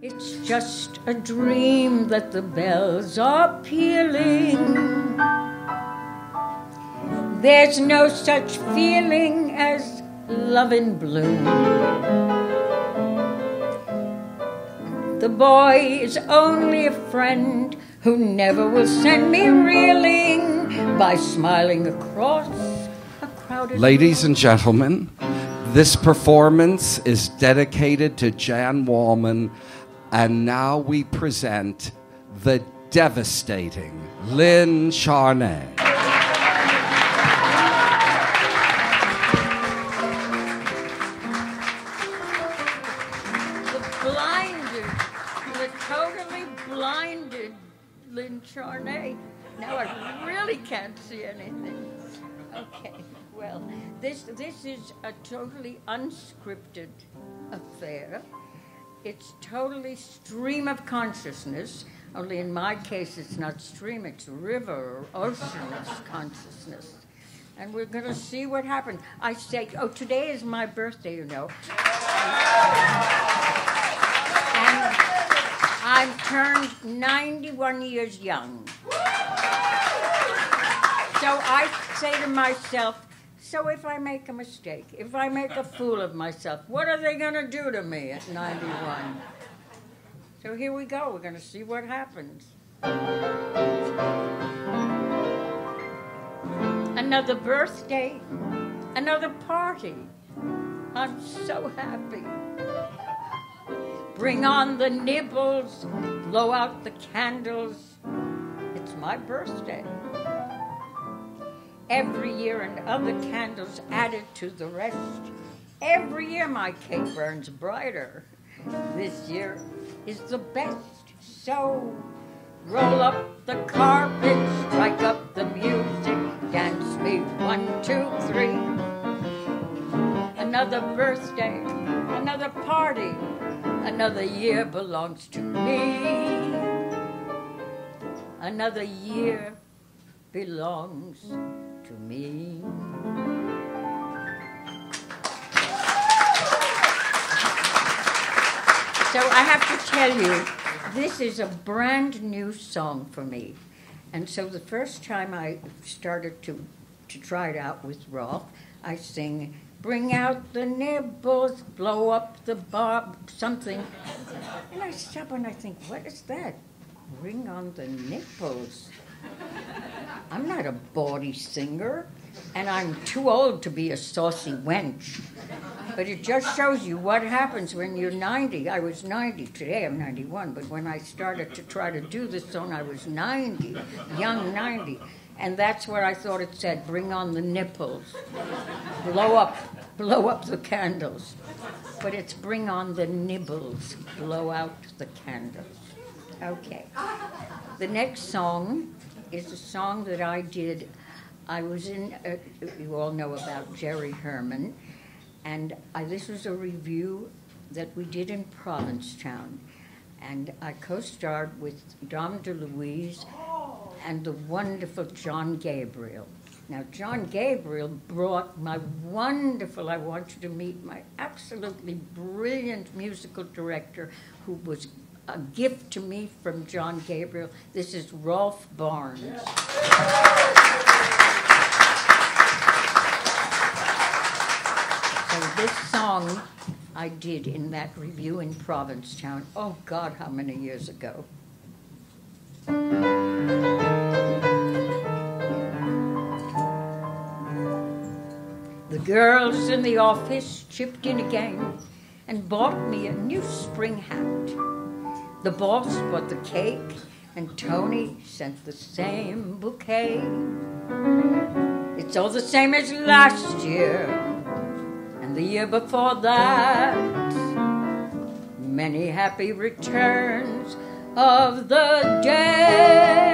It's just a dream that the bells are pealing. There's no such feeling as love in bloom. The boy is only a friend who never will send me reeling by smiling across a crowded Ladies and gentlemen, this performance is dedicated to Jan Wallman, and now we present the devastating Lynne Charnay. The totally blinded Lynne Charnay. Now I really can't see anything. Okay, well, this is a totally unscripted affair. It's totally stream of consciousness, only in my case it's not stream, it's river or ocean's consciousness. And we're going to see what happens. I say, oh, today is my birthday, you know. And I've turned 91 years young. So I say to myself, so if I make a mistake, if I make a fool of myself, what are they going to do to me at 91? So here we go. We're going to see what happens. Another birthday, another party. I'm so happy. Bring on the nibbles, blow out the candles. It's my birthday. Every year another candle's added to the rest. Every year my cake burns brighter. This year is the best. So roll up the carpet, strike up the music, dance me 1, 2, 3. Another birthday, another party, another year belongs to me. Another year belongs to me. So I have to tell you, this is a brand new song for me. And so the first time I started to try it out with Rolf, I sing, bring out the nibbles, blow up the bob, something. And I stop and I think, what is that? Bring on the nipples. I'm not a bawdy singer, and I'm too old to be a saucy wench. But it just shows you what happens when you're 90. I was 90. Today I'm 91. But when I started to try to do this song, I was 90, young 90. And that's what I thought it said, bring on the nipples. Blow up the candles. But it's bring on the nibbles. Blow out the candles. Okay. The next song is a song that I did. I was in, you all know about Jerry Herman, and this was a review that we did in Provincetown. And I co-starred with Dom DeLuise and the wonderful John Gabriel. Now, John Gabriel brought my wonderful, I want you to meet my absolutely brilliant musical director who was a gift to me from John Gabriel. This is Rolf Barnes. So this song I did in that review in Provincetown. Oh, God, how many years ago. The girls in the office chipped in again and bought me a new spring hat. The boss bought the cake, and Tony sent the same bouquet. It's all the same as last year, and the year before that. Many happy returns of the day.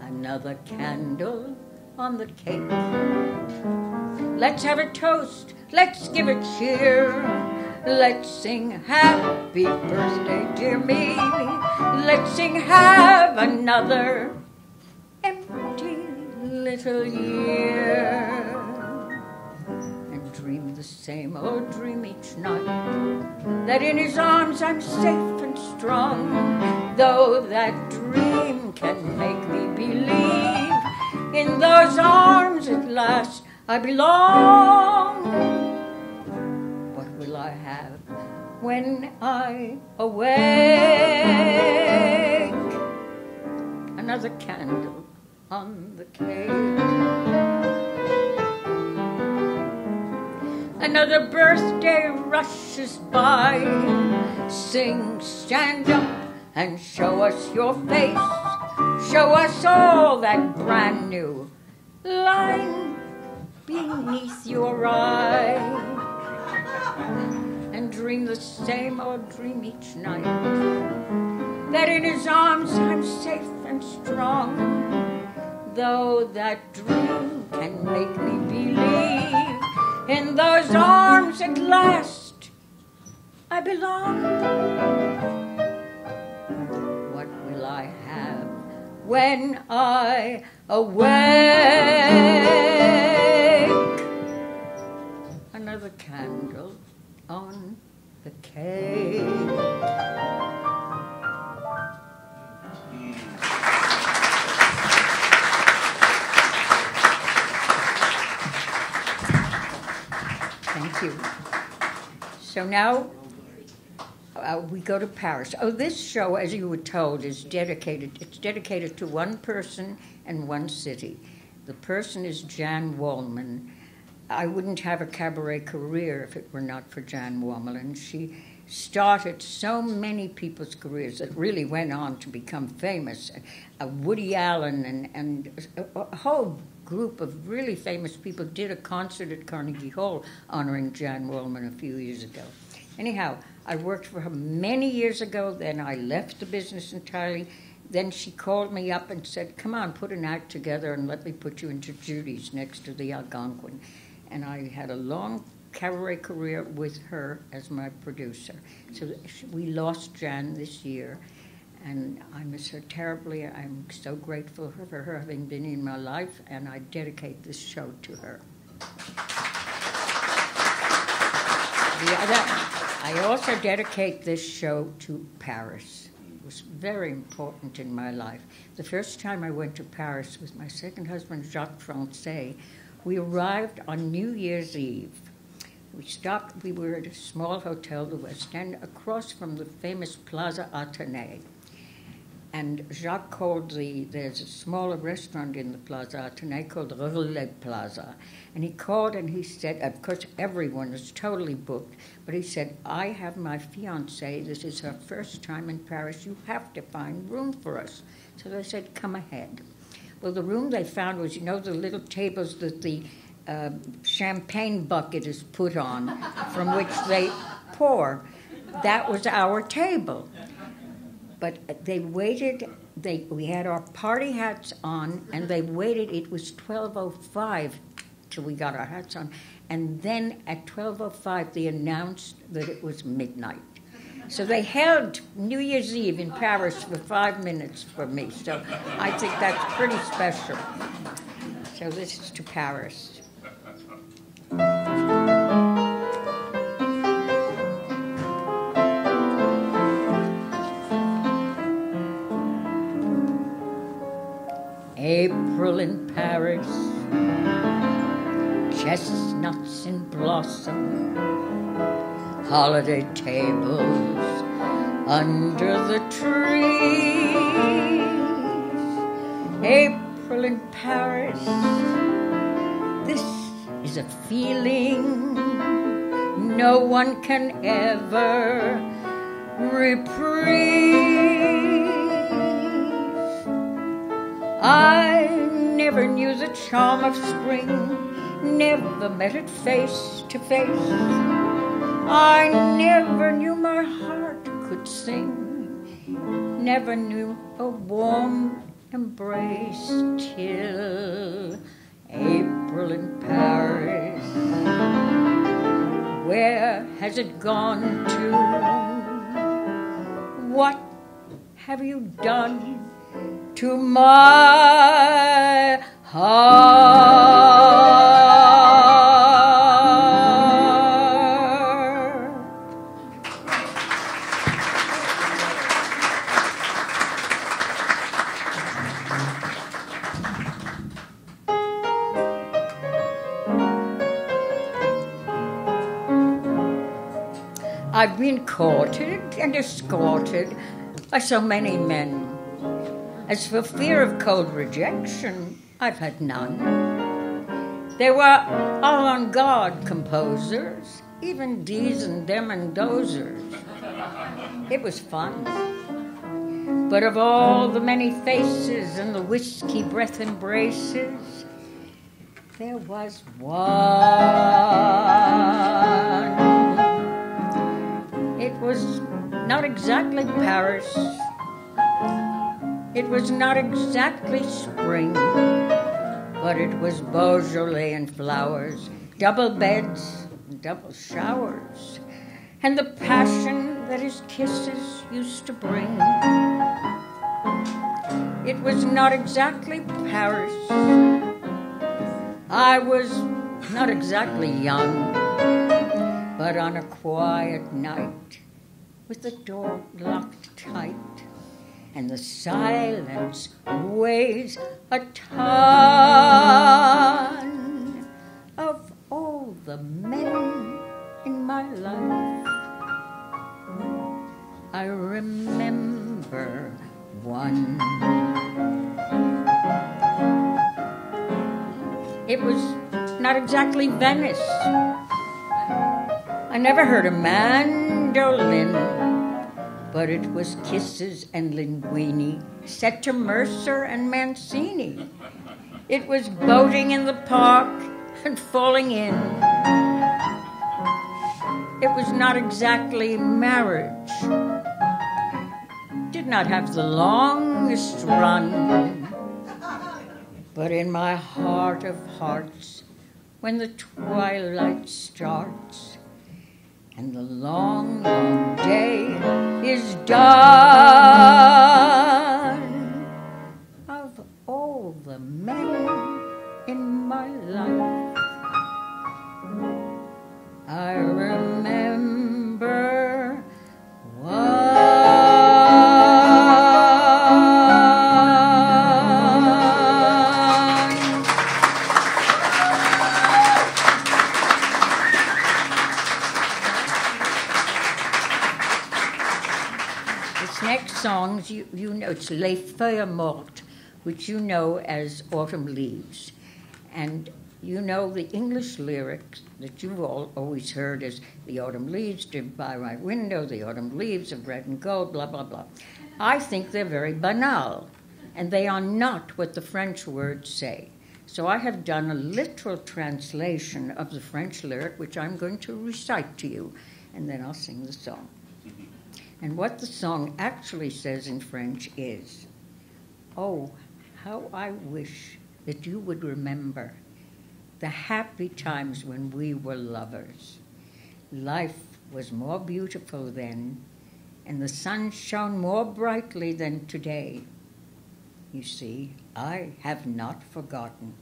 Another candle on the cake. Let's have a toast, let's give a cheer. Let's sing happy birthday, dear me. Let's sing have another empty little year. And dream the same old dream each night. that in his arms I'm safe and strong, though that dream can make me believe in those arms at last I belong. What will I have when I awake? Another candle on the cake. Another birthday rushes by. Sing, stand up and show us your face. Show us all that brand new line beneath your eye. And dream the same old dream each night, that in his arms I'm safe and strong, though that dream can make me believe in those arms at last I belong. What will I have when I awake? Another candle on the cake. Thank you. So now we go to Paris. Oh, this show, as you were told, is dedicated. It's dedicated to one person and one city. The person is Jan Wallman. I wouldn't have a cabaret career if it were not for Jan Wallman. She started so many people's careers that really went on to become famous. Woody Allen and a whole group of really famous people did a concert at Carnegie Hall honoring Jan Wallman a few years ago. Anyhow, I worked for her many years ago, then I left the business entirely. Then she called me up and said, come on, put an act together and let me put you into Judy's next to the Algonquin. And I had a long cabaret career with her as my producer. So we lost Jan this year, and I miss her terribly. I'm so grateful for her having been in my life, and I dedicate this show to her. I also dedicate this show to Paris. It was very important in my life. The first time I went to Paris with my second husband, Jacques Francais, we arrived on New Year's Eve. We were at a small hotel, the West End, across from the famous Plaza Athénée. And Jacques called there's a smaller restaurant in the Plaza Athénée called Relais Plaza. And he called and he said, of course everyone is totally booked, but he said, I have my fiancée, this is her first time in Paris, you have to find room for us. So they said, come ahead. Well, the room they found was, you know, the little tables that the champagne bucket is put on, from which they pour. That was our table. But they waited, we had our party hats on, and they waited, it was 12:05 till we got our hats on. And then at 12:05, they announced that it was midnight. So they held New Year's Eve in Paris for 5 minutes for me. So I think that's pretty special. So this is to Paris. April in Paris, chestnuts in blossom, holiday tables under the trees. April in Paris, this is a feeling no one can ever reprise. I never knew the charm of spring, never met it face to face. I never knew my heart could sing, never knew a warm embrace till April in Paris. Where has it gone to? What have you done to my heart? I've been courted and escorted by so many men. As for fear of cold rejection, I've had none. They were avant-garde composers, even D's and them and dozers. It was fun. But of all the many faces and the whiskey breath embraces, there was one. It was not exactly Paris. It was not exactly spring, but it was Beaujolais and flowers, double beds and double showers, and the passion that his kisses used to bring. It was not exactly Paris. I was not exactly young, but on a quiet night, with the door locked tight, and the silence weighs a ton of all the men in my life. I remember one. It was not exactly Venice. I never heard a mandolin, but it was kisses and linguini set to Mercer and Mancini. It was boating in the park and falling in. It was not exactly marriage. Did not have the longest run, but in my heart of hearts, when the twilight starts and the long, long day is done, of all the men in my life, I remember one. This next song, you know, it's Les Feuilles Mortes, which you know as Autumn Leaves. And you know the English lyrics that you've all always heard as the autumn leaves stood by my window, the autumn leaves of red and gold, blah, blah, blah. I think they're very banal, and they are not what the French words say. So I have done a literal translation of the French lyric, which I'm going to recite to you, and then I'll sing the song. And what the song actually says in French is, "Oh, how I wish that you would remember the happy times when we were lovers. Life was more beautiful then, and the sun shone more brightly than today. You see, I have not forgotten.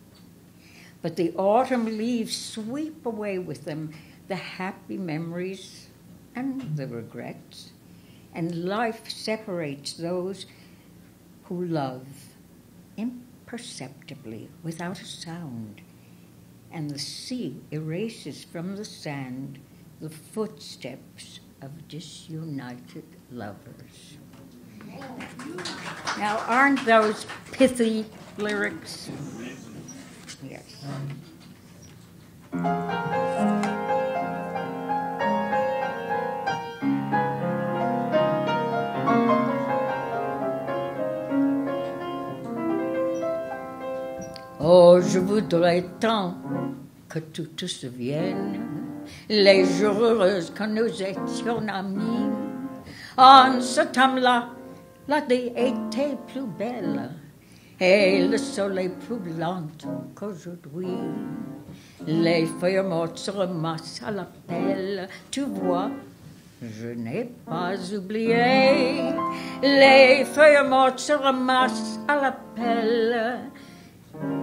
But the autumn leaves sweep away with them the happy memories and the regrets, and life separates those who love imperceptibly without a sound, and the sea erases from the sand the footsteps of disunited lovers." Now, aren't those pithy lyrics? Yes. Oh, je voudrais tant que tout te souvienne les jours heureux quand nous étions amis. En ce temps-là, la vie était plus belle et le soleil plus blanc qu'aujourd'hui. Les feuilles mortes se ramassent à la pelle, tu vois, je n'ai pas oublié. Les feuilles mortes se ramassent à la pelle,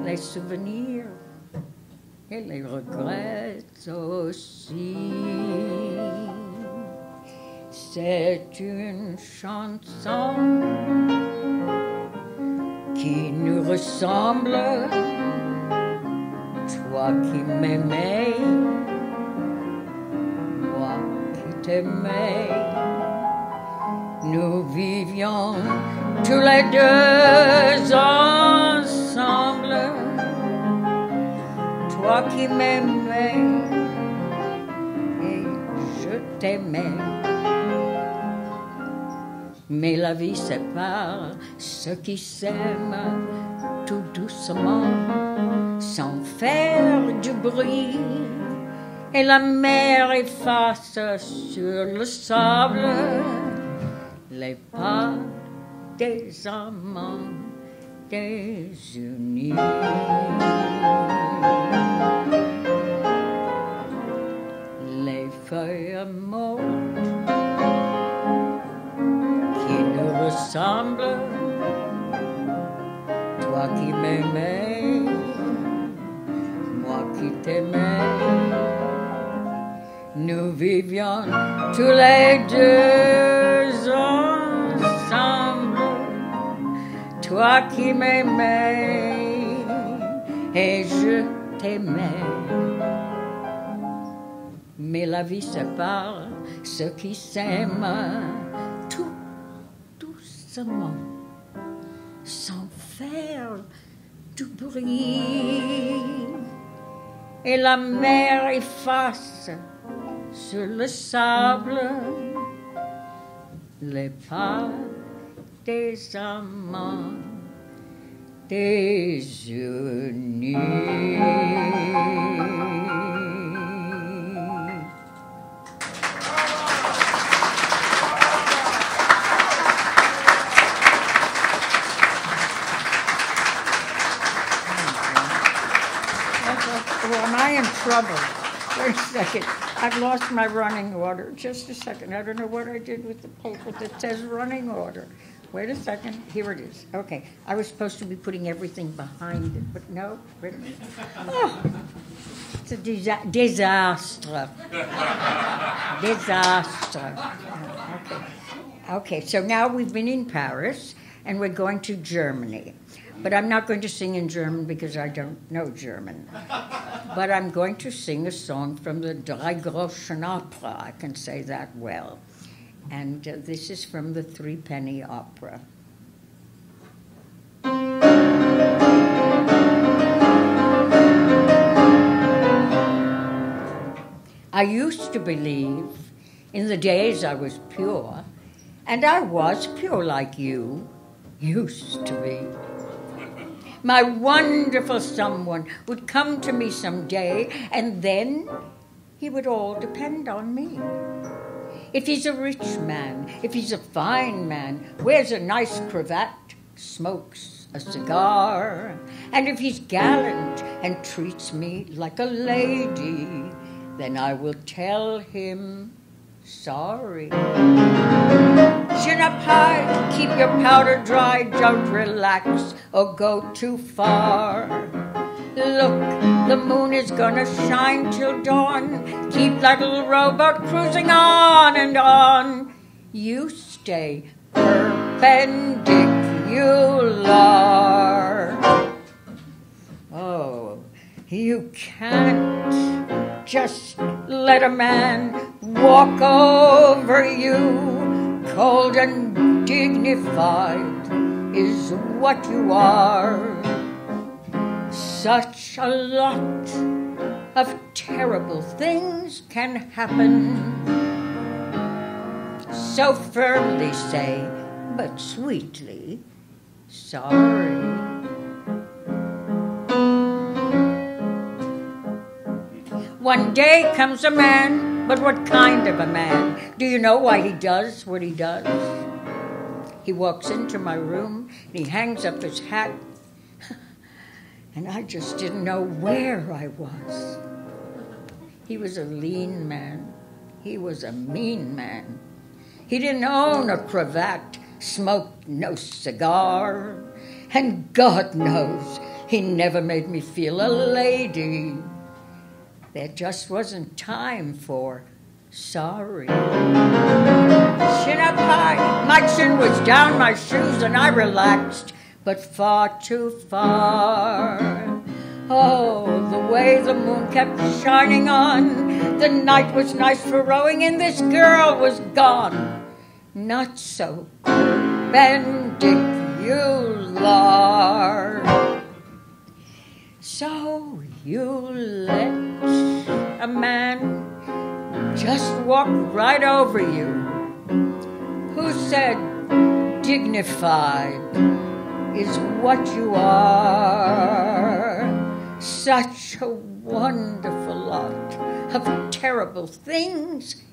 les souvenirs et les regrets aussi. C'est une chanson qui nous ressemble, toi qui m'aimais, moi qui t'aimais. Nous vivions tous les deux ensemble. Toi qui m'aimais et je t'aimais. Mais la vie sépare ceux qui s'aiment tout doucement, sans faire du bruit. Et la mer efface sur le sable les pas des amants désunis. Les feuilles mortes qui nous ressemblent, toi qui m'aimais, moi qui t'aimais, nous vivions tous les deux ensemble, toi qui m'aimais et je t'aimais. Mais la vie sépare ceux qui s'aiment tout doucement, sans faire du bruit. Et la mer efface sur le sable les pas des amants désunis. Well, am I in trouble? Wait a second. I've lost my running order. Just a second. I don't know what I did with the paper that says running order. Wait a second. Here it is. Okay. I was supposed to be putting everything behind it, but no. Wait a minute. Oh, it's a disaster. Disaster. Okay. Okay. So now we've been in Paris, and we're going to Germany. But I'm not going to sing in German because I don't know German. But I'm going to sing a song from the Dreigroschen Opera. I can say that well. And this is from the Threepenny Opera. I used to believe in the days I was pure, and I was pure like you used to be. My wonderful someone would come to me someday, and then he would all depend on me. If he's a rich man, if he's a fine man, wears a nice cravat, smokes a cigar, and if he's gallant and treats me like a lady, then I will tell him sorry. Chin up high, keep your powder dry, don't relax or go too far. Look, the moon is gonna shine till dawn. Keep that little rowboat cruising on and on. You stay perpendicular. Oh, you can't just let a man walk over you. Cold and dignified is what you are. Such a lot of terrible things can happen. So firmly say, but sweetly, sorry. One day comes a man, but what kind of a man? Do you know why he does what he does? He walks into my room, and he hangs up his hat, and I just didn't know where I was. He was a lean man. He was a mean man. He didn't own a cravat, smoked no cigar, and God knows he never made me feel a lady. There just wasn't time for sorry. Chin up high, my chin was down my shoes and I relaxed, but far too far. Oh, the way the moon kept shining on. The night was nice for rowing, and this girl was gone. Not so perpendicular. So you let a man just walk right over you, who said dignified is what you are. Such a wonderful lot of terrible things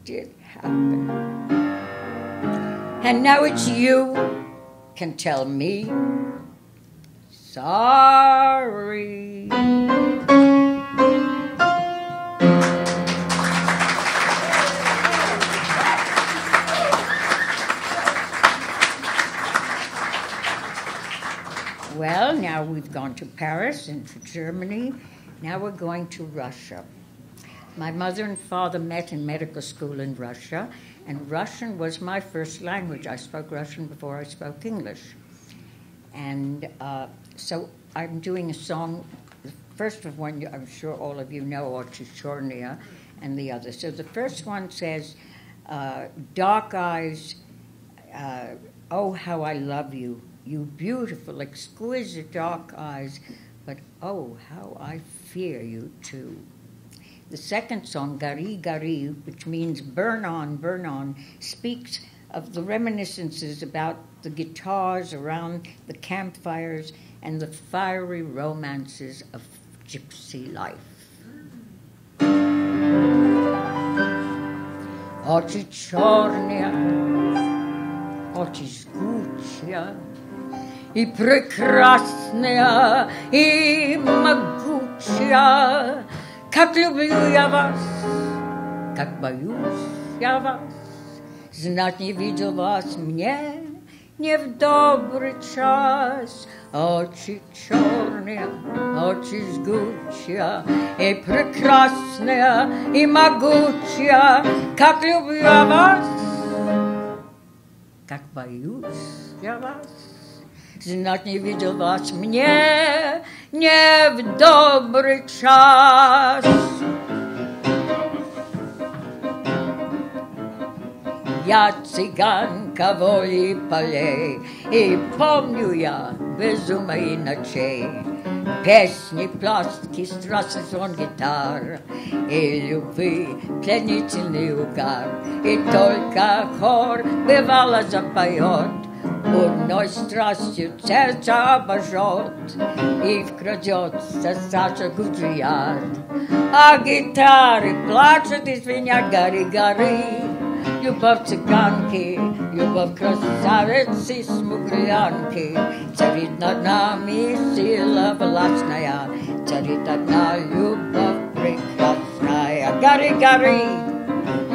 did happen. And now it's you can tell me sorry. Well, now we've gone to Paris and to Germany. Now we're going to Russia. My mother and father met in medical school in Russia, and Russian was my first language. I spoke Russian before I spoke English. And so I'm doing a song, the first of one I'm sure all of you know, Lynne Charnay, and the other. So the first one says, dark eyes, oh, how I love you. You beautiful, exquisite dark eyes, but oh, how I fear you too. The second song, Gari Gari, which means burn on, speaks of the reminiscences about the guitars around the campfires and the fiery romances of gypsy life. Oczy czarne, oczy zgłucie, I прекрасная, и могучая, как люблю я вас, как боюсь я вас, знать не видел вас мне не в добрый час. Очи черные, очи жгучие, и прекрасная, и могучая, как люблю я вас, как боюсь я вас. Знать не видел вас мне не в добрый час. Я цыганка воли полей, и помню я безумие ночей. Песни, пластики, страстный звон гитар, и любви пленительный угар. И только хор бывало запоет, бурной страстью сердце обожжет, и вкрадется Саша Гуджият. А гитары плачут и звенят гори-гори. Любовь цыганки, любовь красавицы смуглянки, царит над нами сила властная, царит одна любовь прекрасная. Гори-гори,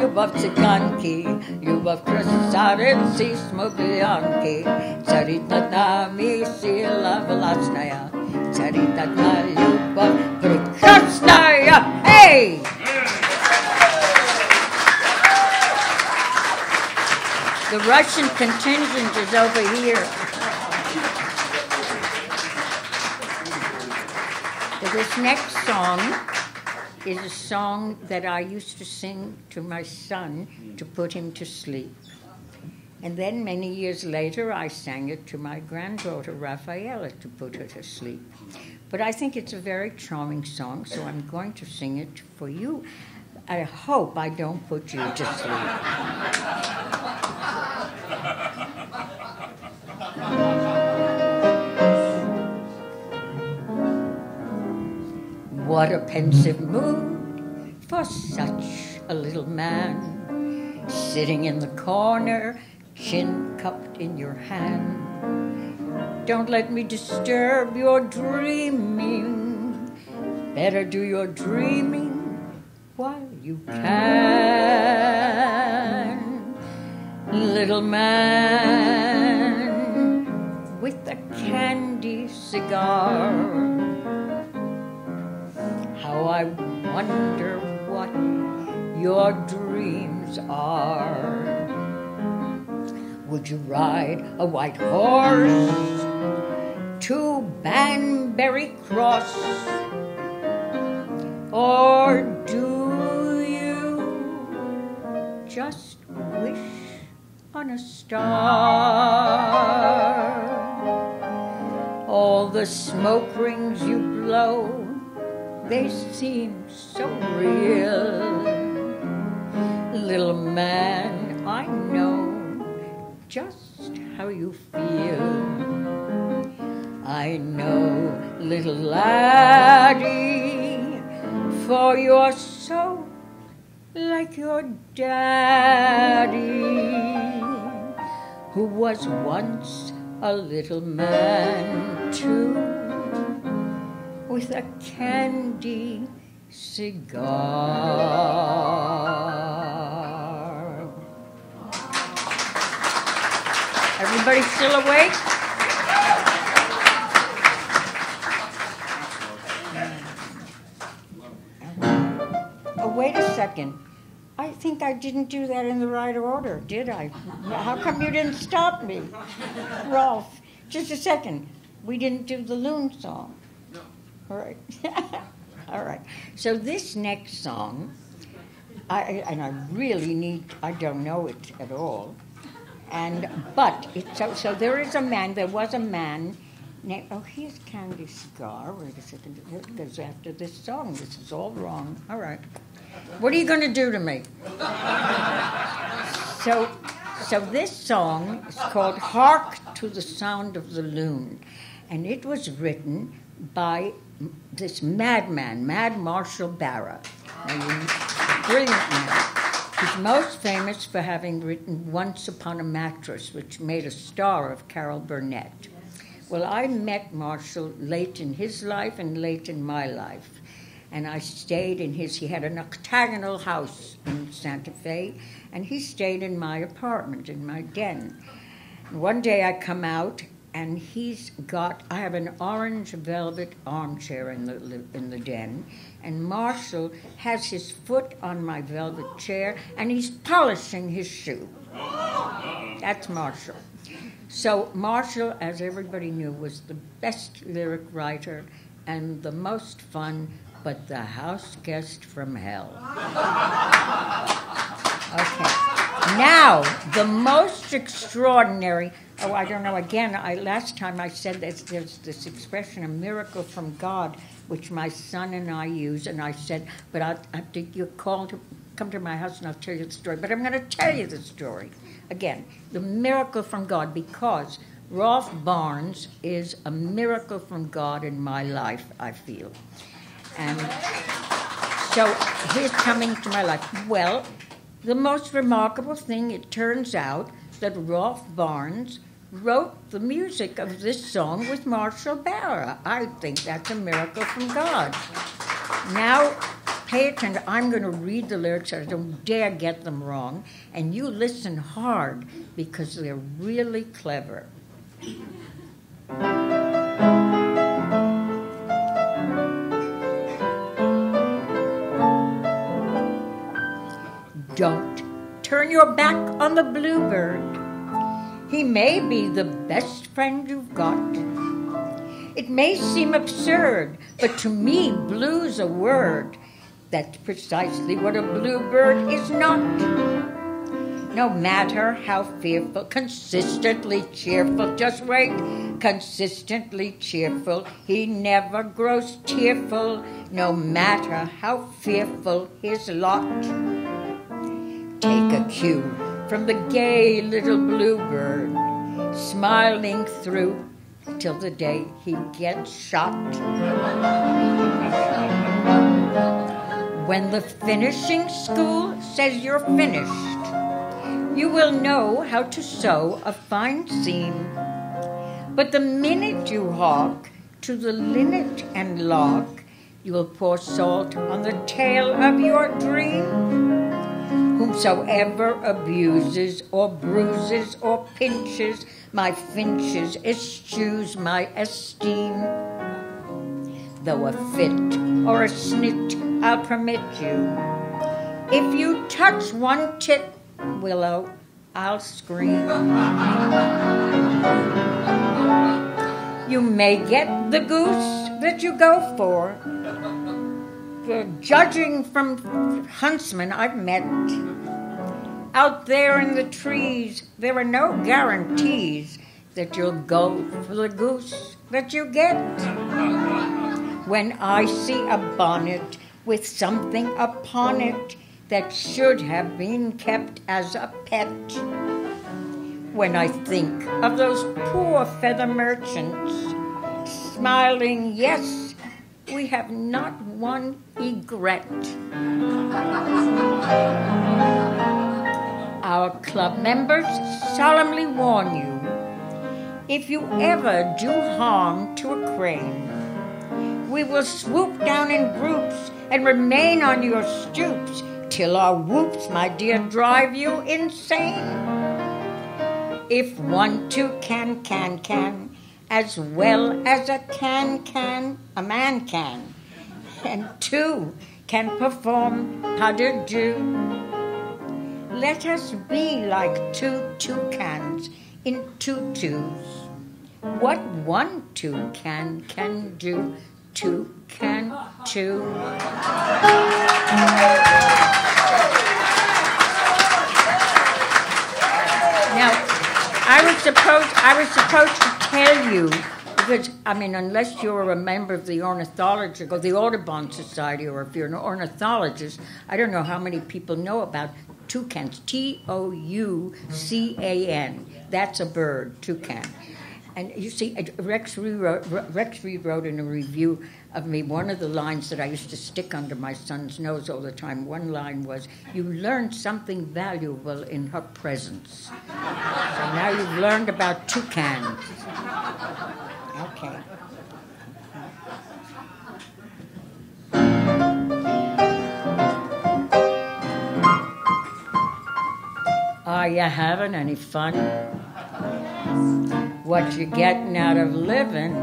любовь цыганки, любовь красавицы смуглянки, царит над нами сила властная, царит одна любовь прекрасная. Эй! The Russian contingent is over here. So this next song is a song that I used to sing to my son to put him to sleep. And then many years later, I sang it to my granddaughter, Rafaela, to put her to sleep. But I think it's a very charming song, so I'm going to sing it for you. I hope I don't put you to sleep. What a pensive mood for such a little man, sitting in the corner, chin cupped in your hand. Don't let me disturb your dreaming. Better do your dreaming while you can. Little man with a candy cigar, how I wonder what your dreams are. Would you ride a white horse to Banbury Cross? Or do you just wish on a star? All the smoke rings you blow, they seem so real. Little man, I know just how you feel. I know, little laddie, for you're so like your daddy, who was once a little man too, with a candy cigar. Everybody still awake? Oh, wait a second. I think I didn't do that in the right order, did I? How come you didn't stop me? Rolf, just a second. We didn't do the loon song. No. All right. All right. So this next song, I don't know it at all. But there was a man named, here's Candy Cigar. Wait a second. It goes after this song. This is all wrong. All right. What are you going to do to me? So this song is called Hark to the Sound of the Loon. And it was written by this madman, Mad Marshall Barra. Brilliant man. He's most famous for having written Once Upon a Mattress, which made a star of Carol Burnett. Well, I met Marshall late in his life and late in my life. And I stayed he had an octagonal house in Santa Fe, and he stayed in my apartment, in my den. And one day I come out, and I have an orange velvet armchair in the den, and Marshall has his foot on my velvet chair, and he's polishing his shoe. That's Marshall. So Marshall, as everybody knew, was the best lyric writer and the most fun, but the house guest from hell. Okay. Now, the most extraordinary, I don't know, again, last time I said there's this expression, a miracle from God, which my son and I use, and I said, but after you come to my house and I'll tell you the story. But I'm going to tell you the story. Again, the miracle from God, because Rolf Barnes is a miracle from God in my life, I feel. And so he's coming to my life. Well, the most remarkable thing, it turns out that Rolf Barnes wrote the music of this song with Marshall Barra. I think that's a miracle from God. Now, pay attention. I'm going to read the lyrics. I don't dare get them wrong. And you listen hard because they're really clever. Don't turn your back on the bluebird. He may be the best friend you've got. It may seem absurd, but to me, blue's a word. That's precisely what a bluebird is not. No matter how fearful, consistently cheerful, just wait, consistently cheerful, he never grows tearful, no matter how fearful his lot. Take a cue from the gay little bluebird, smiling through till the day he gets shot. When the finishing school says you're finished, you will know how to sew a fine seam. But the minute you hark to the linnet and lark, you will pour salt on the tail of your dream. Whomsoever abuses or bruises or pinches my finches, eschews my esteem. Though a fit or a snit I'll permit you, if you touch one tit, Willow, I'll scream. You may get the goose that you go for. Judging from huntsmen I've met, out there in the trees, there are no guarantees that you'll go for the goose that you get. When I see a bonnet with something upon it that should have been kept as a pet, when I think of those poor feather merchants smiling, yes, we have not one egret. Our club members solemnly warn you, if you ever do harm to a crane, we will swoop down in groups and remain on your stoops till our whoops, my dear, drive you insane. If 1, 2 can, as well as a man can, and 2 can perform pas de deux, let us be like 2 toucans in tutus. What 1 toucan can do, 2 can too. Now, I was supposed to tell you, because, I mean, unless you're a member of the Ornithological, the Audubon Society, or if you're an ornithologist, I don't know how many people know about toucans, Toucan. That's a bird, toucan. And you see, Rex Reed wrote in a review of me, one of the lines that I used to stick under my son's nose all the time, one line was, you learned something valuable in her presence. So now you've learned about toucans. Okay. Are you having any fun? What you getting out of living?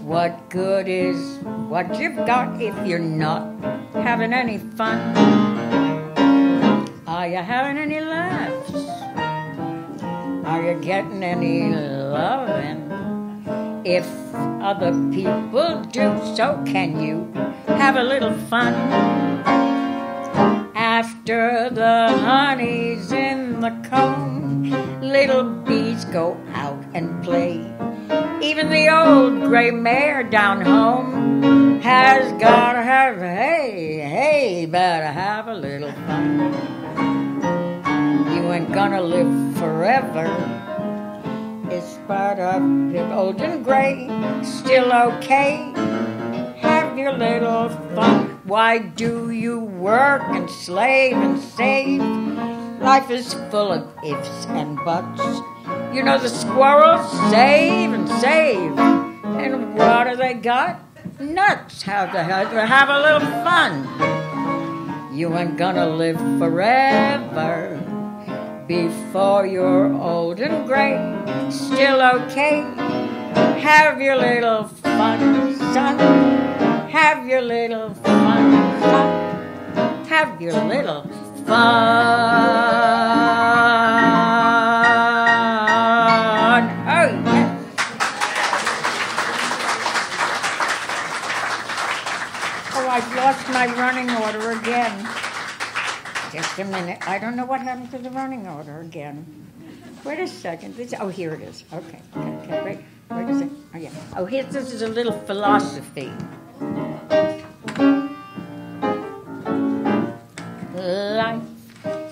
What good is what you've got if you're not having any fun? Are you having any laughs? Are you getting any loving? If other people do, so can you have a little fun? After the honey's in the comb, little bees go out and play. Even the old gray mare down home has gotta have, hey, better have a little fun. You ain't gonna live forever. In spite of the old and gray, still okay. Have your little fun. Why do you work and slave and save? Life is full of ifs and buts. You know the squirrels save and save. And what do they got? Nuts. Have a little fun. You ain't gonna live forever. Before you're old and gray, still okay. Have your little fun, son. Have your little fun, son. Have your little fun. Oh, yes. Oh, I've lost my running order again. Just a minute. I don't know what happened to the running order again. Wait a second. Here it is. Okay. Wait a second. Oh, yeah. Oh, this is a little philosophy. Life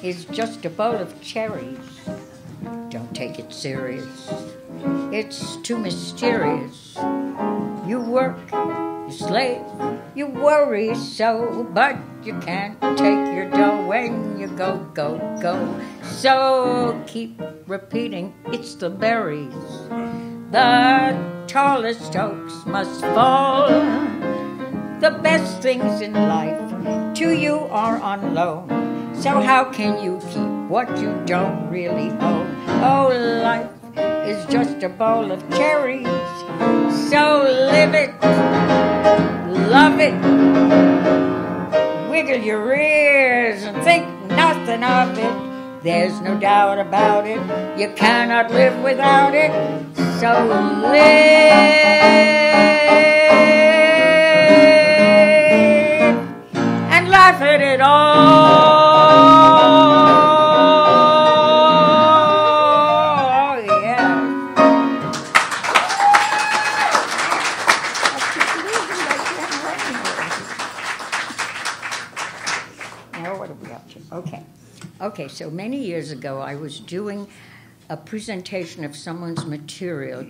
is just a bowl of cherries. Don't take it serious. It's too mysterious. You work, you slave, you worry so, but you can't take your dough when you go. So keep repeating, it's the berries. The tallest oaks must fall. The best things in life to you are on loan. So how can you keep what you don't really own? Oh, life is just a bowl of cherries. So live it, love it, wiggle your ears and think nothing of it. There's no doubt about it, you cannot live without it. So live and laugh at it all. Oh, yeah. Now what are we up to? Okay, so many years ago I was doing a presentation of someone's material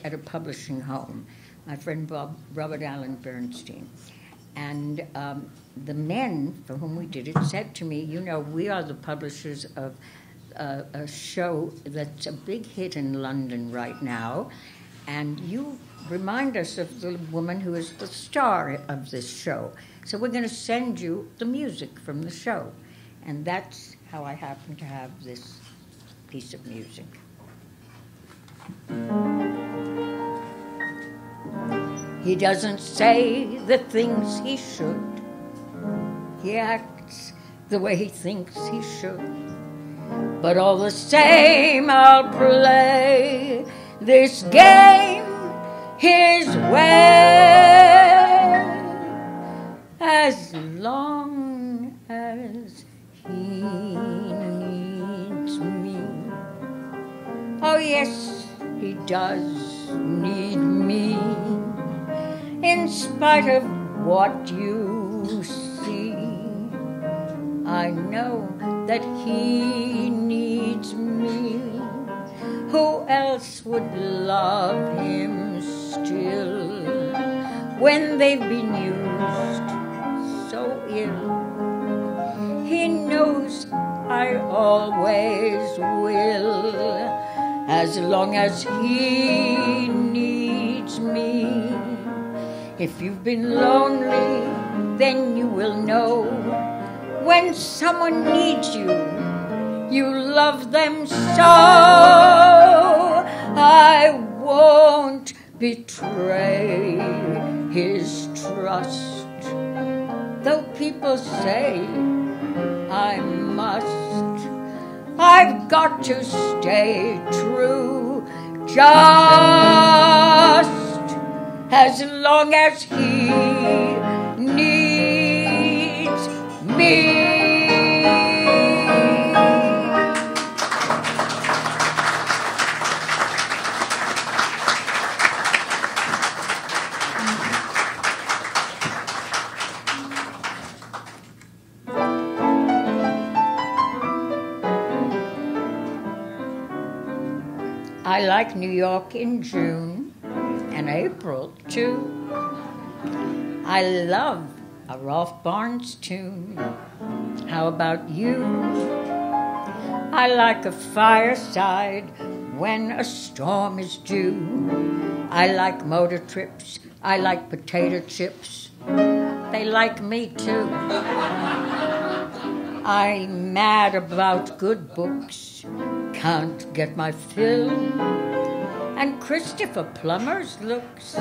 at a publishing home, my friend Robert Allen Bernstein. And the men for whom we did it said to me, you know, we are the publishers of a show that's a big hit in London right now, and you remind us of the woman who is the star of this show. So we're going to send you the music from the show. And that's how I happen to have this piece of music. He doesn't say the things he should. He acts the way he thinks he should. But all the same, I'll play this game his way, as long as he needs me. Oh yes, he does need me, in spite of what you see. I know that he needs me. Who else would love him still when they've been used so ill? He knows I always will, as long as he needs me. If you've been lonely, then you will know when someone needs you, you love them so. I won't betray his trust, though people say I must. I've got to stay true, just as long as he needs me. I like New York in June and April, too. I love a Rolf Barnes tune. How about you? I like a fireside when a storm is due. I like motor trips. I like potato chips. They like me, too. I'm mad about good books. Can't get my fill. And Christopher Plummer's looks,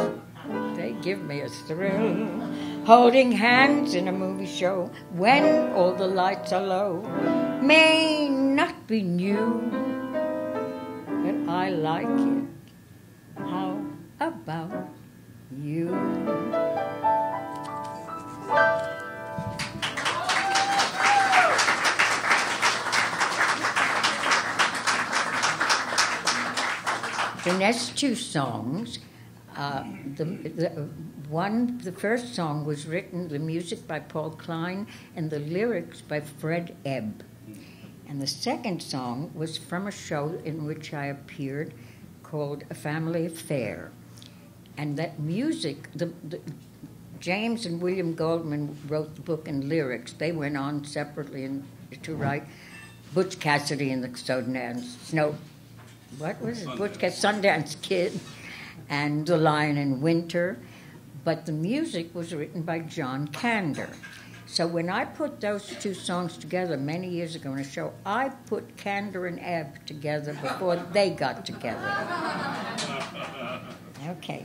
they give me a thrill. Holding hands in a movie show when all the lights are low may not be new, but I like it. How about you? The next two songs, the first song was written, the music by Paul Klein and the lyrics by Fred Ebb. And the second song was from a show in which I appeared called A Family Affair. And that music, James and William Goldman wrote the book and lyrics. They went on separately to write Butch Cassidy and the Sundance Kid and The Lion in Winter. But the music was written by John Kander. So when I put those two songs together many years ago in a show, I put Kander and Ebb together before they got together. Okay.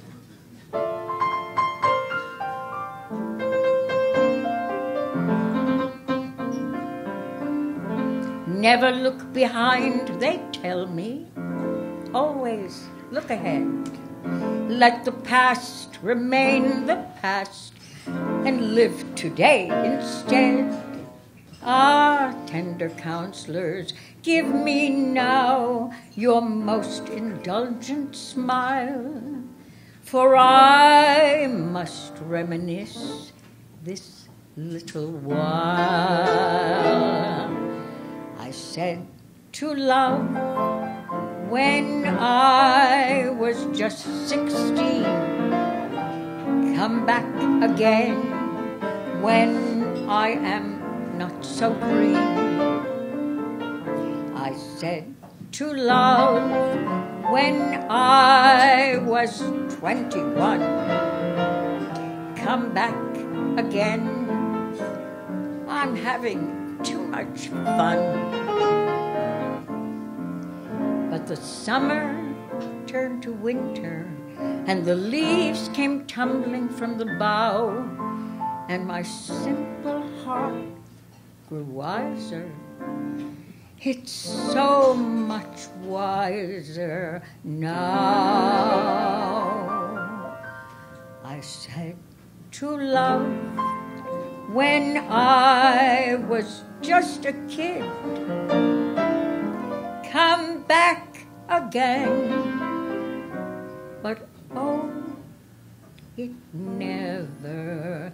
Never look behind, they tell me. Always look ahead. Let the past remain the past and live today instead. Ah, tender counselors, give me now your most indulgent smile, for I must reminisce this little while. I said to love when I was just 16, come back again when I am not so green. I said to love when I was 21, come back again, I'm having too much fun. But the summer turned to winter, and the leaves came tumbling from the bough, and my simple heart grew wiser. It's so much wiser now. I said to love when I was just a kid, come back again. But oh, it never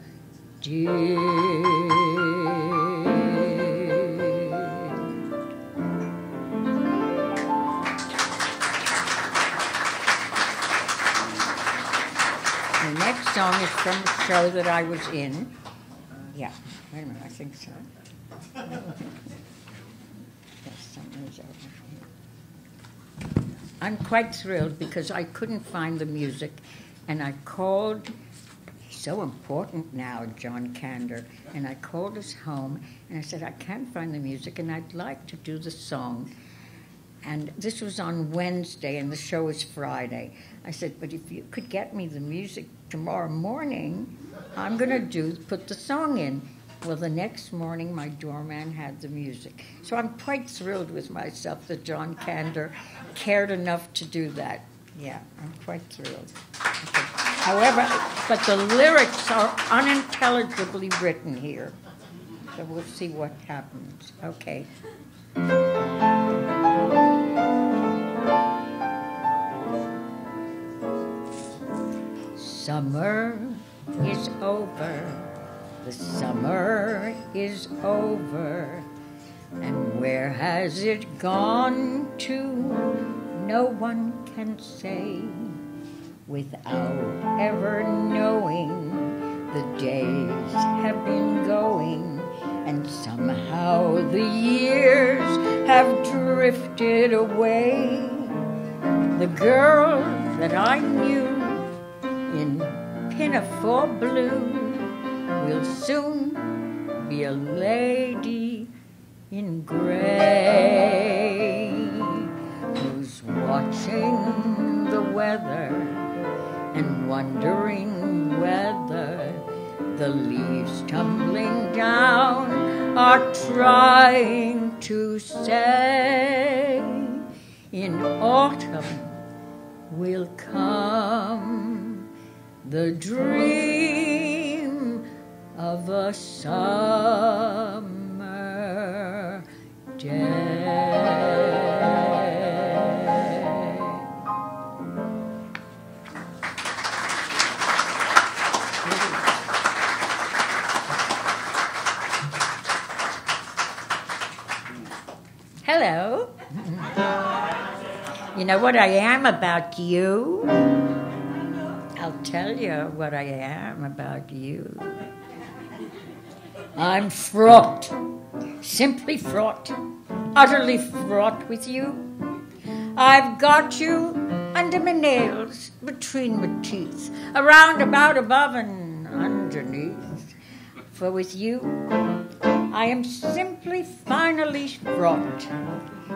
did. The next song is from a show that I was in. Yeah, wait a minute, I think so. Yes, something's over here. I'm quite thrilled because I couldn't find the music, and I called, he's so important now, John Kander, and I called his home, and I said, I can't find the music, and I'd like to do the song. And this was on Wednesday, and the show is Friday. I said, but if you could get me the music tomorrow morning, I'm going to put the song in. Well, the next morning, my doorman had the music. So I'm quite thrilled with myself that John Kander cared enough to do that. Yeah, I'm quite thrilled. Okay. However, but the lyrics are unintelligibly written here. So we'll see what happens. Okay. Summer is over, the summer is over, and where has it gone to? No one can say, without ever knowing. The days have been going, and somehow the years have drifted away. The girl that I knew in pinafore blue will soon be a lady in gray, who's watching the weather and wondering whether the leaves tumbling down are trying to say in autumn will come the dream of a summer day. Hello. You know what I am about you? I'll tell you what I am about you. I'm fraught, simply fraught, utterly fraught with you. I've got you under my nails, between my teeth, around, about, above, and underneath. For with you, I am simply finally fraught.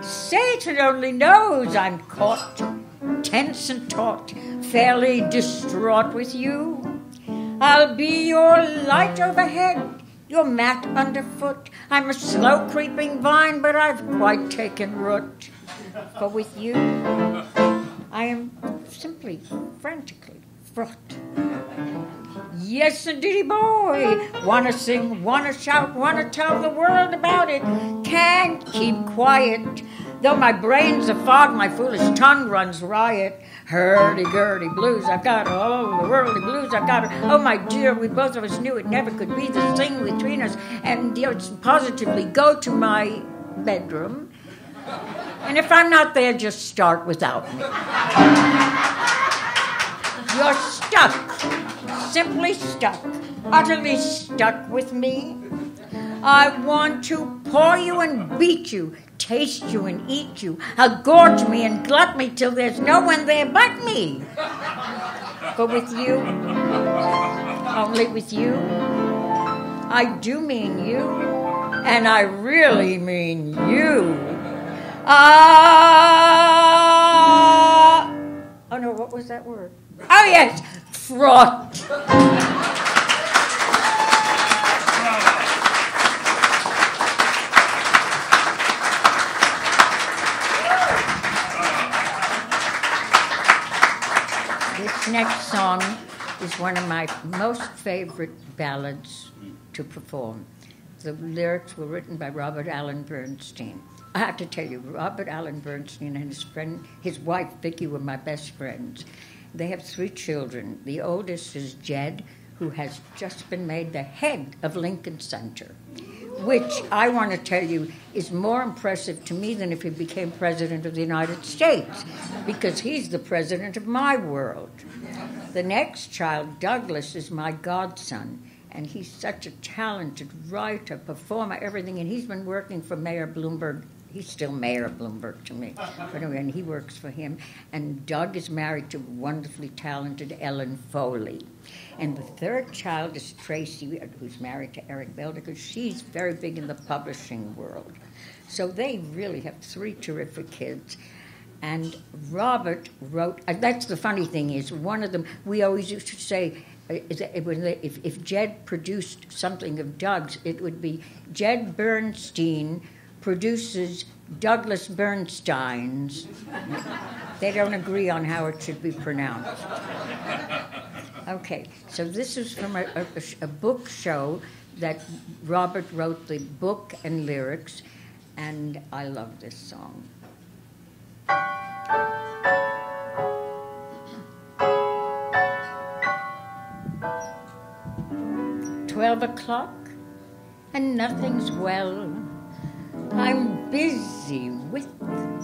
Satan only knows I'm caught, tense and taut, fairly distraught with you. I'll be your light overhead, your mat underfoot. I'm a slow creeping vine, but I've quite taken root. For with you, I am simply frantically fraught. Yes, indeedy, boy. Wanna sing, wanna shout, wanna tell the world about it. Can't keep quiet. Though my brain's a fog, my foolish tongue runs riot. Hurdy-gurdy blues, I've got all the worldly blues, I've got her. Oh, my dear, we both of us knew it never could be the thing between us. And positively go to my bedroom. And if I'm not there, just start without me. You're stuck, simply stuck, utterly stuck with me. I want to paw you and beat you, taste you and eat you. I'll gorge me and glut me till there's no one there but me. But with you, only with you, I do mean you, and I really mean you. Oh no, what was that word? Oh yes, fraught. This next song is one of my most favorite ballads to perform. The lyrics were written by Robert Allen Bernstein. I have to tell you, Robert Allen Bernstein and his wife Vicki were my best friends. They have 3 children. The oldest is Jed, who has just been made the head of Lincoln Center, which I want to tell you is more impressive to me than if he became president of the United States, because he's the president of my world. The next child, Douglas, is my godson, and he's such a talented writer, performer, everything, and he's been working for Mayor Bloomberg. He's still Mayor Bloomberg to me, but anyway, and he works for him. And Doug is married to wonderfully talented Ellen Foley. And the third child is Tracy, who's married to Eric Belder, because she's very big in the publishing world. So they really have 3 terrific kids. And Robert wrote, that's the funny thing is, one of them, we always used to say, if Jed produced something of Doug's, it would be Jed Bernstein produces Douglas Bernstein's. They don't agree on how it should be pronounced. Okay, so this is from a book show that Robert wrote the book and lyrics, and I love this song. 12 o'clock, and nothing's well. I'm busy with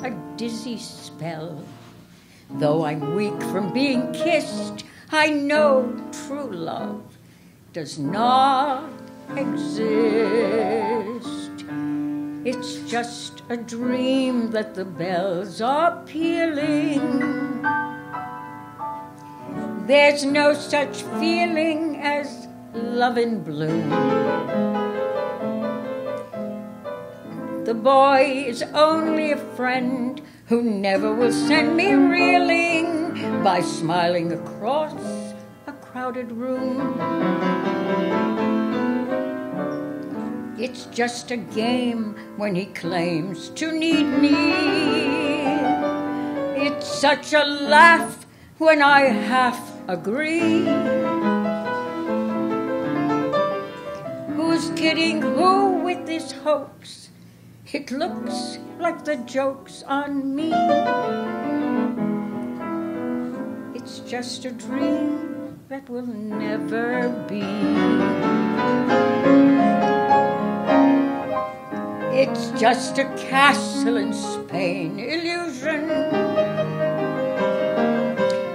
a dizzy spell. Though I'm weak from being kissed, I know true love does not exist. It's just a dream that the bells are pealing. There's no such feeling as love in bloom. The boy is only a friend who never will send me reeling by smiling across a crowded room. It's just a game when he claims to need me. It's such a laugh when I half agree. Who's kidding who with this hoax? It looks like the joke's on me. It's just a dream that will never be. It's just a castle in Spain illusion,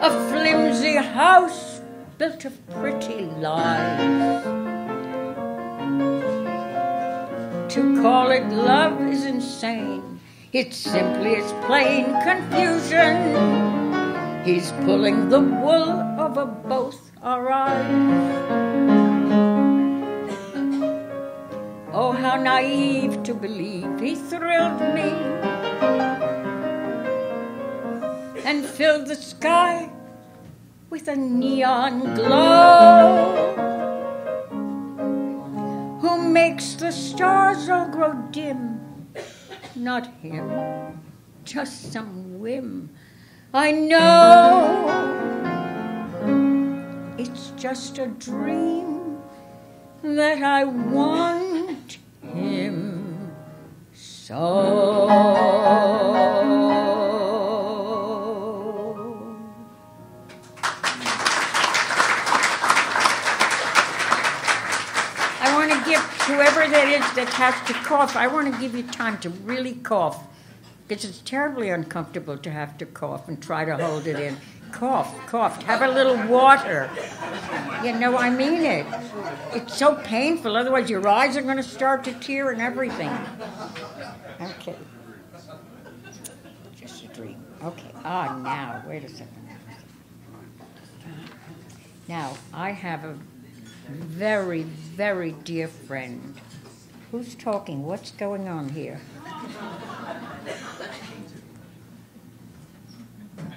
a flimsy house built of pretty lies. To call it love is insane. It simply is plain confusion. He's pulling the wool over both our eyes. Oh, how naive to believe he thrilled me and filled the sky with a neon glow. Who makes the stars all grow dim? Not him, just some whim I know it's just a dream that I want him so. I want to give whoever that is that has to cough, I want to give you time to really cough. Because it's terribly uncomfortable to have to cough and try to hold it in. Cough, cough. Have a little water. You know, I mean it. It's so painful. Otherwise, your eyes are going to start to tear and everything. Okay. Just a dream. Okay. Now, wait a second. Now, I have a very, very dear friend. Who's talking? What's going on here?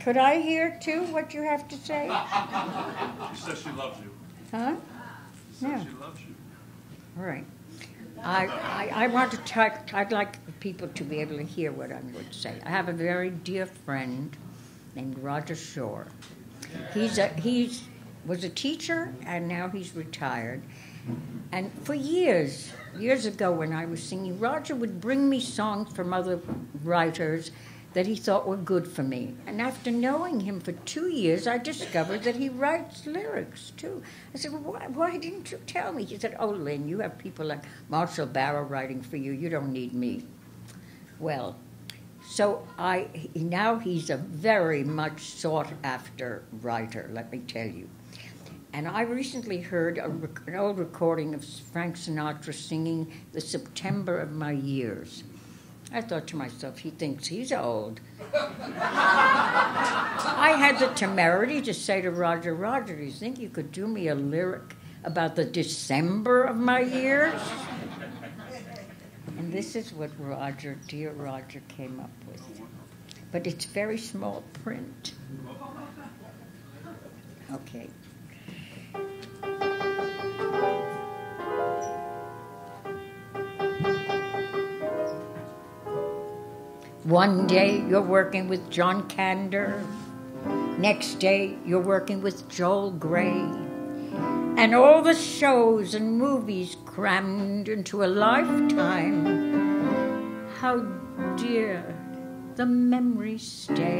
Could I hear, too, what you have to say? She says she loves you. Huh? She says she loves you. All right. I want to talk, I'd like people to be able to hear what I would say. I have a very dear friend named Roger Shore. He was a teacher, and now he's retired. And for years ago when I was singing, Roger would bring me songs from other writers that he thought were good for me. And after knowing him for 2 years, I discovered that he writes lyrics, too. I said, well, why didn't you tell me? He said, oh, Lynn, you have people like Marshall Barrow writing for you. You don't need me. Well, so now he's a very much sought-after writer, let me tell you. And I recently heard an old recording of Frank Sinatra singing The September of My Years. I thought to myself, he thinks he's old. I had the temerity to say to Roger, Roger, do you think you could do me a lyric about the December of my years? And this is what Roger, dear Roger, came up with. But it's very small print. Okay. One day you're working with John Kander. Next day you're working with Joel Grey. And all the shows and movies crammed into a lifetime. How dear the memories stay.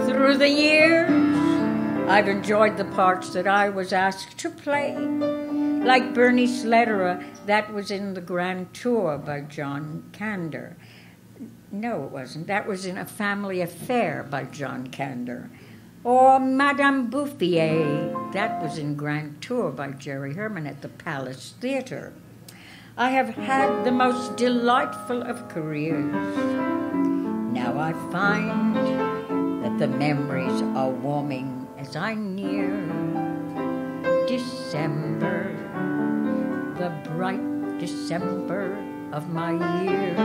Through the years, I've enjoyed the parts that I was asked to play. Like Bernie Sledderer, that was in The Grand Tour by John Kander. No, it wasn't. That was in A Family Affair by John Kander. Or Madame Bouffier, that was in Grand Tour by Jerry Herman at the Palace Theatre. I have had the most delightful of careers. Now I find that the memories are warming as I near December, the bright December of my years.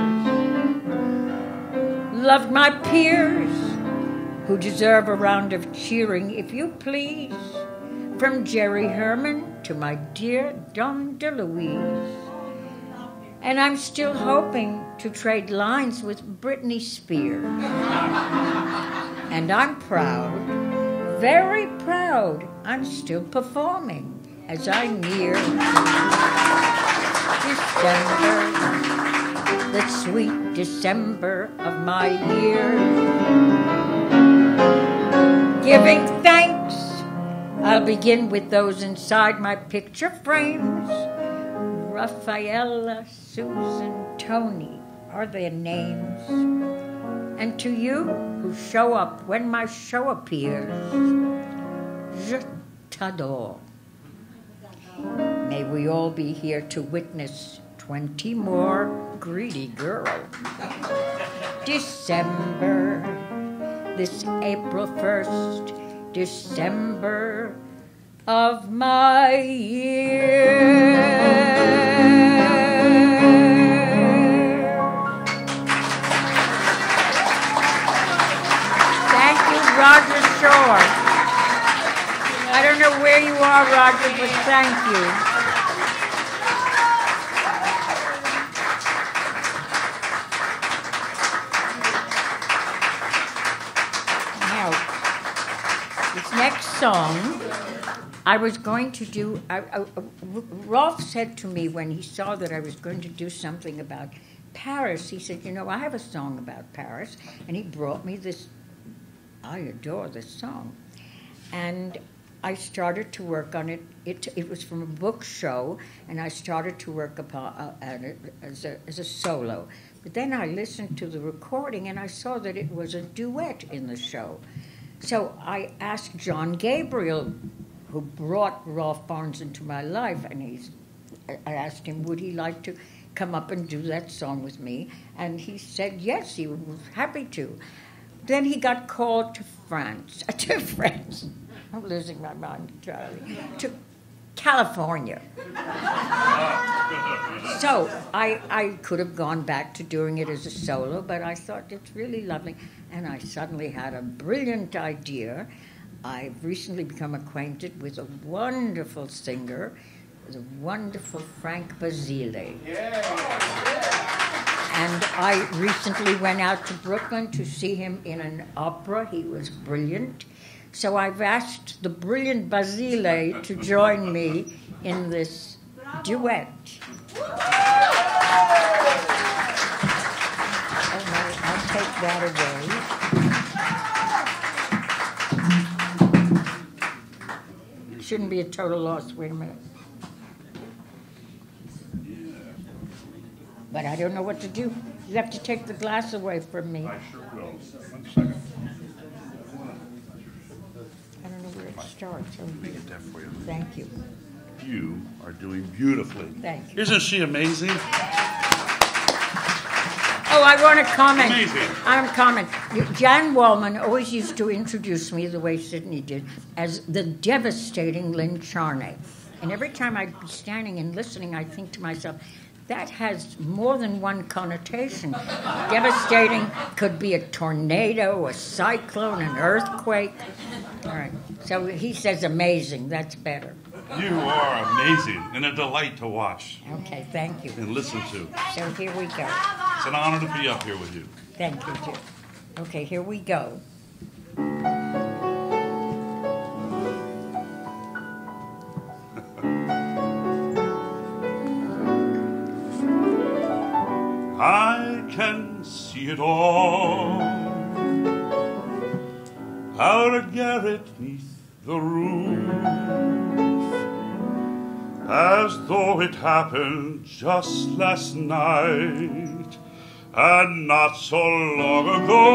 Loved my peers, who deserve a round of cheering, if you please, from Jerry Herman to my dear Dom DeLuise. And I'm still hoping to trade lines with Britney Spears. And I'm proud, very proud, I'm still performing as I near December, the sweet December of my year. Giving thanks, I'll begin with those inside my picture frames. Raffaella, Susan, Tony are their names. And to you who show up when my show appears, je t'adore. May we all be here to witness 20 more greedy girls. December, this April 1st, December of my year. Thank you, Roger Shore. I don't know where you are, Roger, but thank you. song I was going to do. Rolf said to me when he saw that I was going to do something about Paris, he said, I have a song about Paris. And he brought me this. I adore this song. And I started to work on it. It was from a book show, and I started to work at it as a solo. But then I listened to the recording, and I saw that it was a duet in the show. So I asked John Gabriel, who brought Rolf Barnes into my life, and I asked him, would he like to come up and do that song with me? And he said yes, he was happy to. Then he got called to France. I'm losing my mind, Charlie. To California. So I could have gone back to doing it as a solo, but I thought it's really lovely. And I suddenly had a brilliant idea. I've recently become acquainted with a wonderful singer, the wonderful Frank Basile. And I recently went out to Brooklyn to see him in an opera. He was brilliant. So I've asked the brilliant Basile to join me in this duet. I'll take that away. Shouldn't be a total loss. Wait a minute. But I don't know what to do. You have to take the glass away from me. I sure will. 1 second. I don't know where it starts. Let me get that for you. Thank you. You are doing beautifully. Thank you. Isn't she amazing? Oh, I want to comment. Amazing. I want to comment. Jan Wallman always used to introduce me the way Sidney did as the devastating Lynne Charnay. And every time I'd be standing and listening, I'd think to myself, that has more than one connotation. Devastating could be a tornado, a cyclone, an earthquake. All right. So he says amazing. That's better. You are amazing and a delight to watch Okay, thank you. and listen to. So here we go. It's an honor to be up here with you. Thank you, Jim. Okay, here we go. I can see it all. Out a garret 'neath the roof, as though it happened just last night and not so long ago.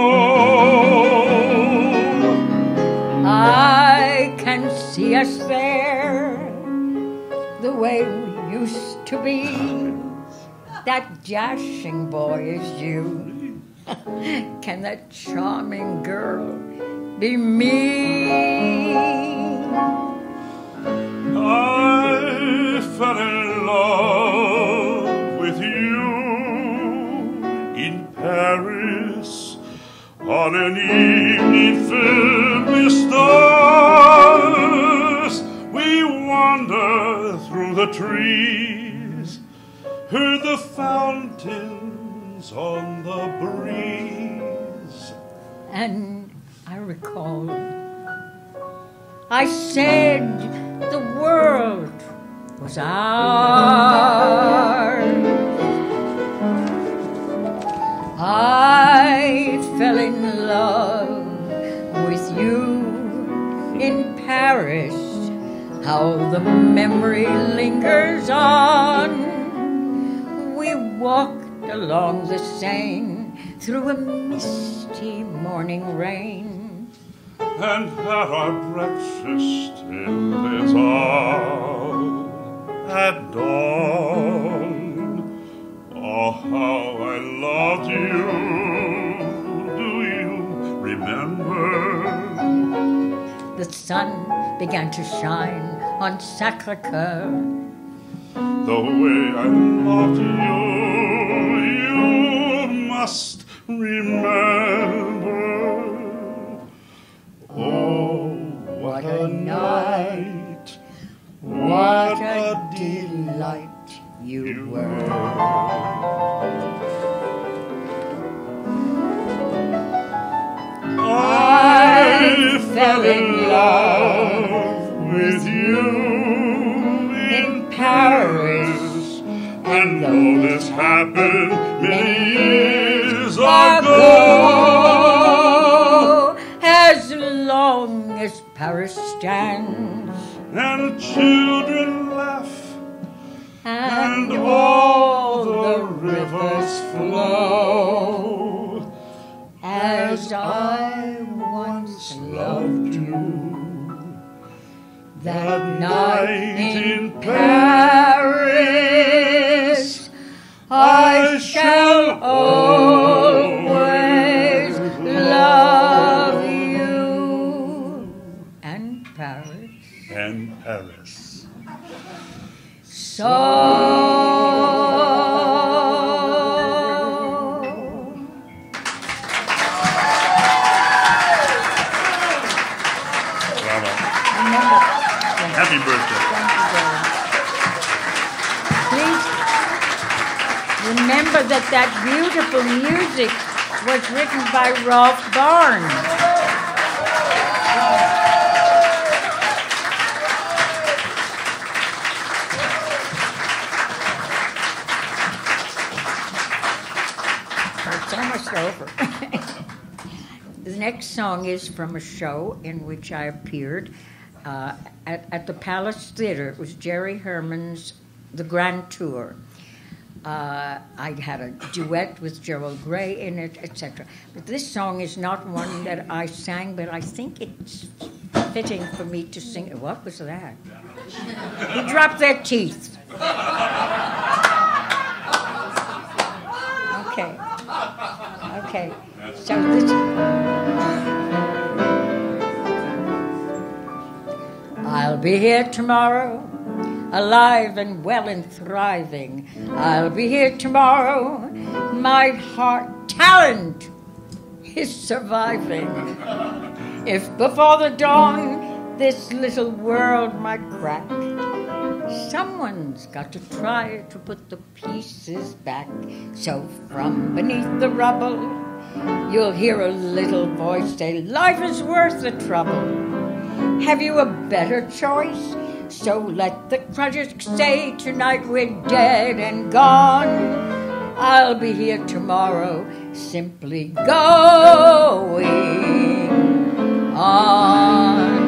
I can see us there, the way we used to be. That dashing boy is you. Can that charming girl be me? I fell in love with you in Paris on an evening filled with stars. We wandered through the trees, heard the fountains on the breeze. And I recall, I said the world was ours. I fell in love with you in Paris. How the memory lingers on. We walked along the Seine through a misty morning rain, and had our breakfast in this hour at dawn. Oh, how I loved you, do you remember? The sun began to shine on Sacré-Cœur. The way I loved you, you must remember. Oh, what a night, What a delight you were. I fell in love with you in Paris. And though this happened many years Ago, ago, as long as Paris stands, and children laugh, and all the rivers flow, as I once loved you, that night in Paris, I shall always love you. And Paris. and Paris. Bravo. Happy birthday. Please remember that beautiful music was written by Rolf Barnes. It's almost over. The next song is from a show in which I appeared at the Palace Theater. It was Jerry Herman's The Grand Tour. I had a duet with Gerald Gray in it, etc. But this song is not one that I sang, but I think it's fitting for me to sing. What was that? Who dropped their teeth? Okay. Okay. So this. I'll be here tomorrow, alive and well and thriving. I'll be here tomorrow, my heart talent is surviving. If before the dawn this little world might crack, someone's got to try to put the pieces back. So from beneath the rubble, you'll hear a little voice say, life is worth the trouble. Have you a better choice? So let the critics say tonight we're dead and gone. I'll be here tomorrow, simply going on.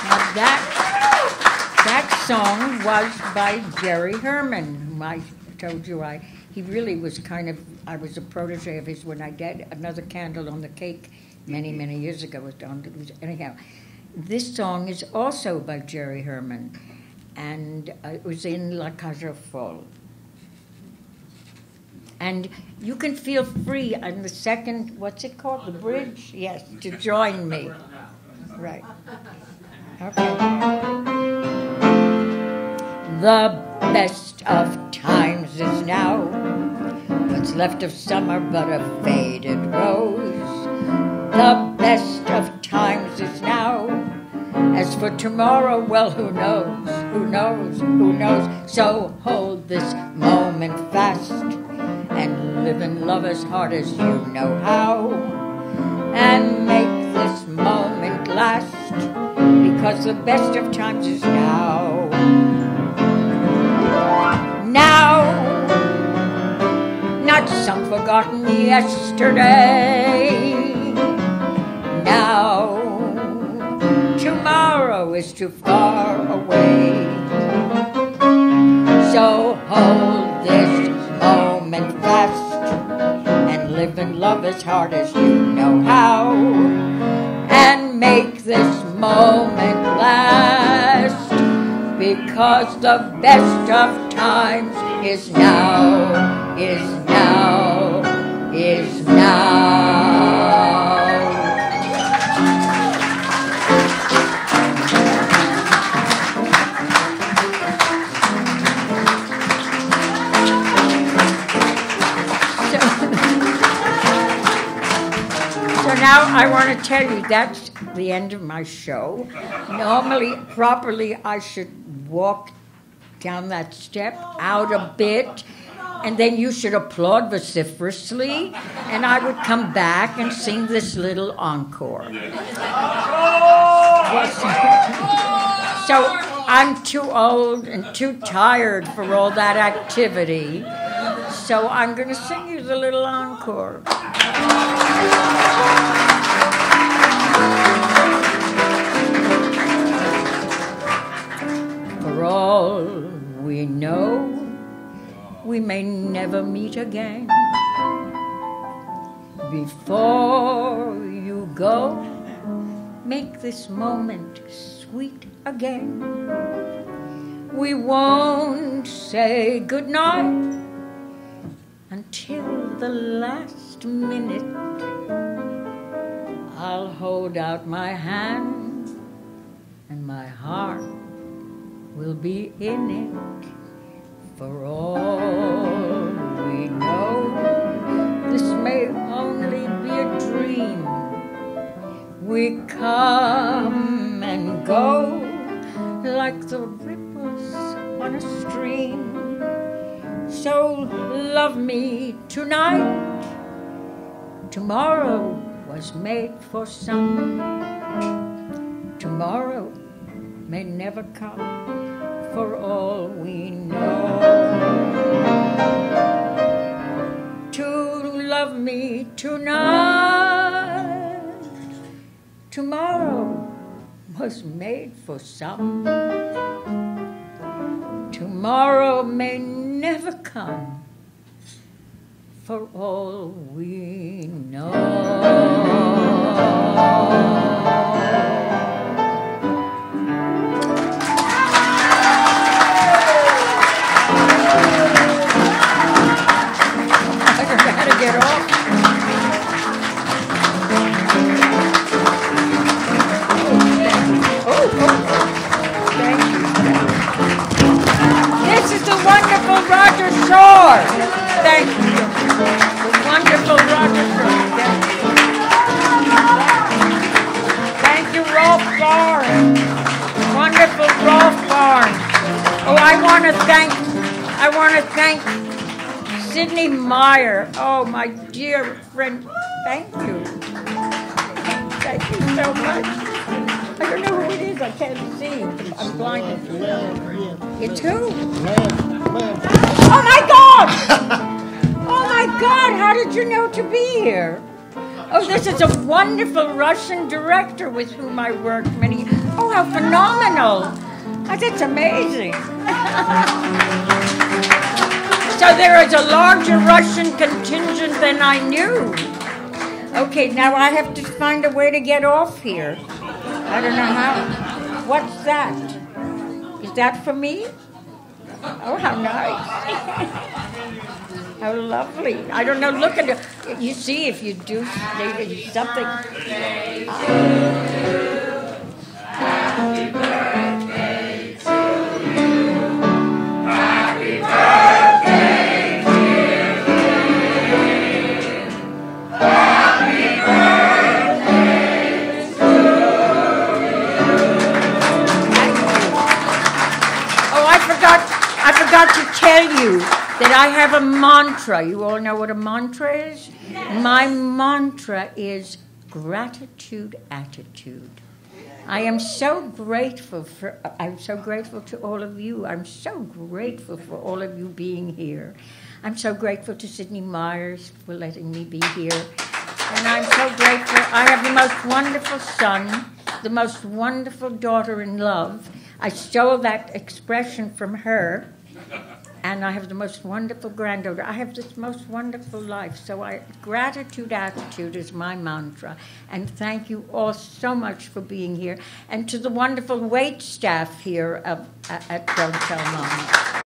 Now that song was by Jerry Herman, whom I told you he really was I was a protege of his when I did Another Candle on the Cake many, many years ago. Anyhow, this song is also by Jerry Herman, and it was in La Cage aux Folles. And you can feel free on the second, what's it called, the bridge? Yes, to join me. Right. Okay. The best of times is now. What's left of summer but a faded rose. The best of times is now. As for tomorrow, well, who knows? Who knows? Who knows? So hold this moment fast and live and love as hard as you know how. And make this moment last, because the best of times is now. Now, not some forgotten yesterday. Now, tomorrow is too far away. So hold this moment fast and live and love as hard as you know how. And make this moment last, because the best of times is now, is now, is now. So now I want to tell you that's the end of my show. Normally, properly, I should walk down that step, out a bit, and then you should applaud vociferously, and I would come back and sing this little encore. So I'm too old and too tired for all that activity, so I'm going to sing you the little encore. For all we know, we may never meet again. Before you go, make this moment sweet again. We won't say goodnight until the last minute. I'll hold out my hand and my heart will be in it. For all we know, this may only be a dream. We come and go like the ripples on a stream. So love me tonight. Tomorrow was made for some. Tomorrow may never come, for all we know. To love me tonight. Tomorrow was made for some. Tomorrow may never come, for all we know. Get off. Thank you. This is the wonderful Roger Shore. Thank you. The wonderful Roger Shore. Thank you, Rolf Barnes. Wonderful Rolf Barnes. Oh, I want to thank Sidney Meyer. Oh, my dear friend. Thank you. Thank you so much. I don't know who it is. I can't see. I'm blinded. It's who? Oh, my God! Oh, my God. How did you know to be here? Oh, this is a wonderful Russian director with whom I worked many. Oh, how phenomenal. Oh, that's amazing. So there is a larger Russian contingent than I knew. Okay, now I have to find a way to get off here. I don't know how. What's that? Is that for me? Oh, how nice. How lovely. I don't know, look at it. You see if you do something. Happy birthday to you. Happy birthday, dear Lynne. Happy birthday to you. Oh, I forgot to tell you that I have a mantra. You all know what a mantra is? My mantra is gratitude attitude. I'm so grateful to all of you. I'm so grateful for all of you being here. I'm so grateful to Sidney Myers for letting me be here. And I'm so grateful. I have the most wonderful son, the most wonderful daughter in love. I stole that expression from her. And I have the most wonderful granddaughter. I have this most wonderful life. So gratitude attitude is my mantra. And thank you all so much for being here. And to the wonderful wait staff here at Don't Tell Mom.